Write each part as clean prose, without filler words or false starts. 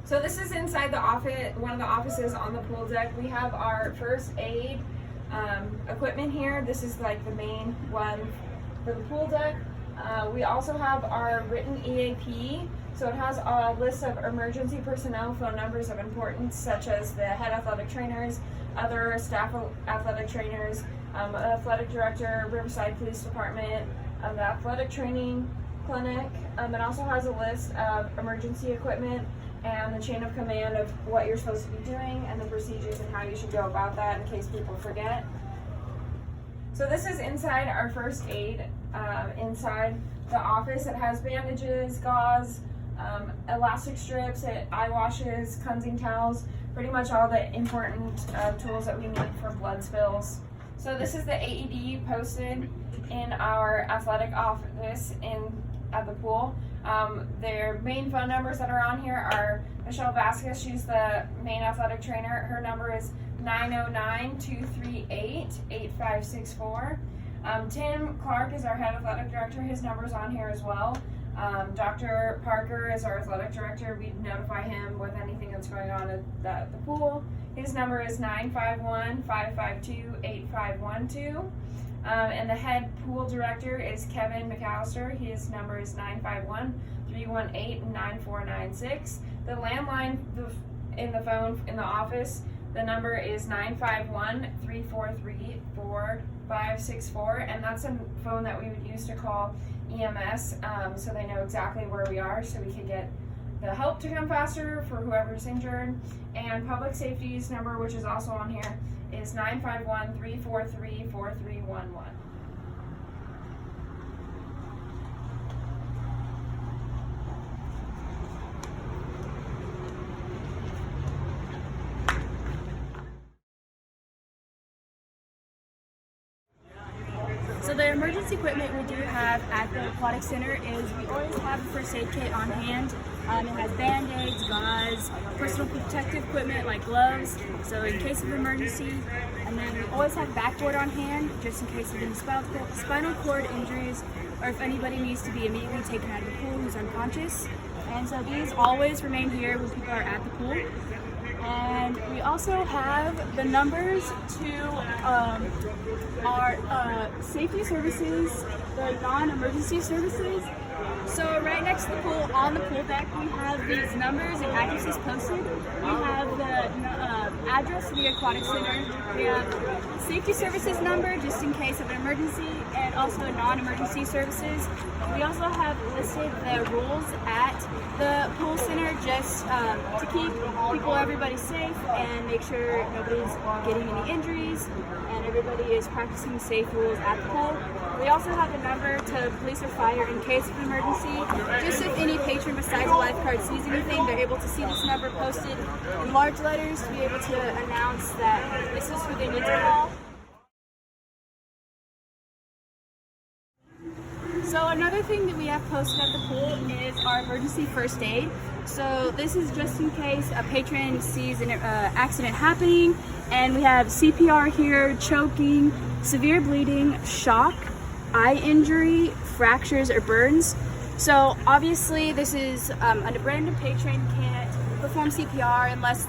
So this is inside the office, one of the offices on the pool deck. We have our first aid equipment here. This is like the main one for the pool deck. We also have our written EAP. So it has a list of emergency personnel phone numbers of importance, such as the head athletic trainers, other staff athletic trainers, athletic director, Riverside Police Department, the athletic training clinic. It also has a list of emergency equipment and the chain of command of what you're supposed to be doing and the procedures and how you should go about that in case people forget. So this is inside our first aid, inside the office. It has bandages, gauze, elastic strips, eye washes, cleansing towels, pretty much all the important tools that we need for blood spills. So this is the AED posted in our athletic office at the pool. Their main phone numbers that are on here are Michelle Vasquez. She's the main athletic trainer. Her number is 909-238-8564. Tim Clark is our head athletic director. His number's on here as well. Dr. Parker is our athletic director. We notify him with anything that's going on at the pool. His number is 951-552-8512. And the head pool director is Kevin McAllister. His number is 951-318-9496. The landline in the phone in the office, the number is 951-343-4564, and that's a phone that we would use to call EMS, so they know exactly where we are, so we can get the help to come faster for whoever's injured. And public safety's number, which is also on here, is 951-343-4311. So the emergency equipment we do have at the aquatic center is we always have a first aid kit on hand. It has band-aids, gauze, personal protective equipment like gloves, so in case of emergency. And then we always have backboard on hand just in case of any spinal cord injuries or if anybody needs to be immediately taken out of the pool who's unconscious. And so these always remain here when people are at the pool. And we also have the numbers to our safety services, the non-emergency services. So right next to the pool, on the pool deck, we have these numbers and addresses posted. We have the address of the aquatic center. We have safety services number just in case of an emergency, and also non-emergency services. We also have listed the rules at the pool center just to keep everybody safe and make sure nobody's getting any injuries and everybody is practicing safe rules at the pool. We also have a number to police or fire in case of an emergency. Just if any patron besides a lifeguard sees anything, they're able to see this number posted in large letters to be able to announce that this is who they need to call. So another thing that we have posted at the pool is our emergency first aid. So this is just in case a patron sees an accident happening, and we have CPR here, choking, severe bleeding, shock, eye injury, fractures, or burns. So obviously this is a random patron can't perform CPR unless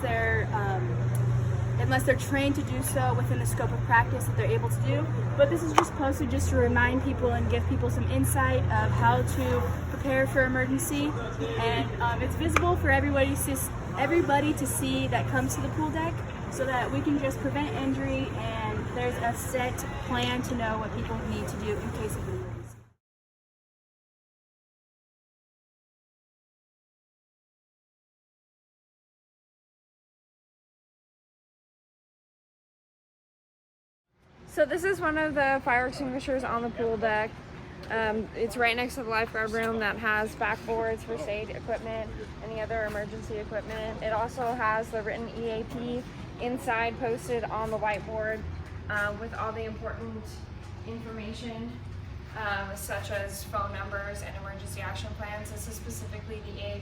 they're trained to do so within the scope of practice that they're able to do. But this is just posted just to remind people and give people some insight of how to prepare for emergency. And it's visible for everybody to see that comes to the pool deck, so that we can just prevent injury, and there's a set plan to know what people need to do in case of an emergency. So this is one of the fire extinguishers on the pool deck. It's right next to the lifeguard room that has backboards, first aid equipment, any other emergency equipment. It also has the written EAP inside posted on the whiteboard with all the important information such as phone numbers and emergency action plans. This is specifically the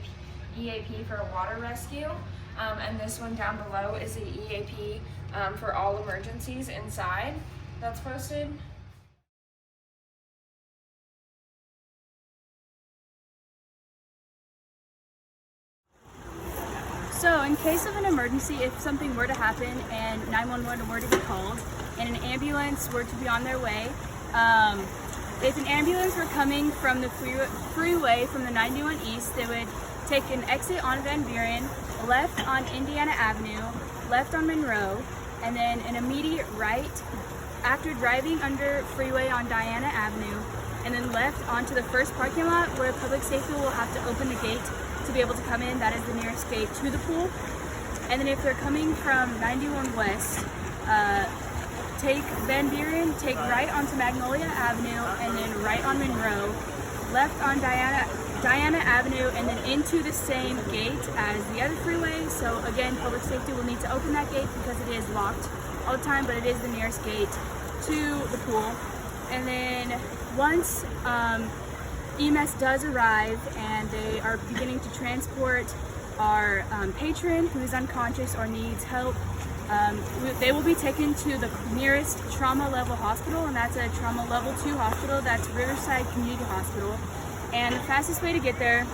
EAP for a water rescue. And this one down below is the EAP for all emergencies inside that's posted. So in case of an emergency, if something were to happen and 911 were to be called and an ambulance were to be on their way, if an ambulance were coming from the freeway from the 91 East, they would take an exit on Van Buren, left on Indiana Avenue, left on Monroe, and then an immediate right after driving under freeway on Diana Avenue, and then left onto the first parking lot where public safety will have to open the gate to be able to come in. That is the nearest gate to the pool. And then if they're coming from 91 West, take Van Buren, take right onto Magnolia Avenue, and then right on Monroe, left on Diana Avenue, and then into the same gate as the other freeway. So again, public safety will need to open that gate because it is locked all the time, but it is the nearest gate to the pool. And then once EMS does arrive and they are beginning to transport our patron who is unconscious or needs help, they will be taken to the nearest trauma level hospital, and that's a trauma level 2 hospital. That's Riverside Community Hospital. And the fastest way to get there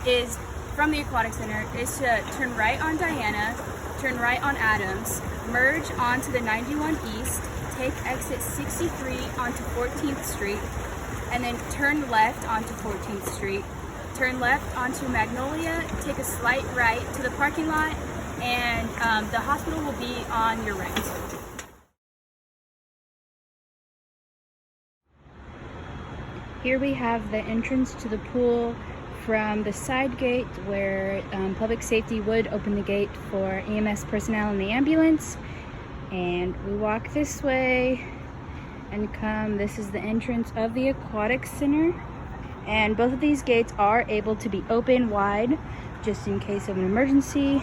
is from the Aquatic Center is to turn right on Diana, turn right on Adams, merge onto the 91 East, take exit 63 onto 14th Street, and then turn left onto 14th Street, turn left onto Magnolia, take a slight right to the parking lot, and the hospital will be on your right. Here we have the entrance to the pool from the side gate where public safety would open the gate for EMS personnel and the ambulance. And we walk this way and come, this is the entrance of the Aquatic Center. And both of these gates are able to be open wide just in case of an emergency.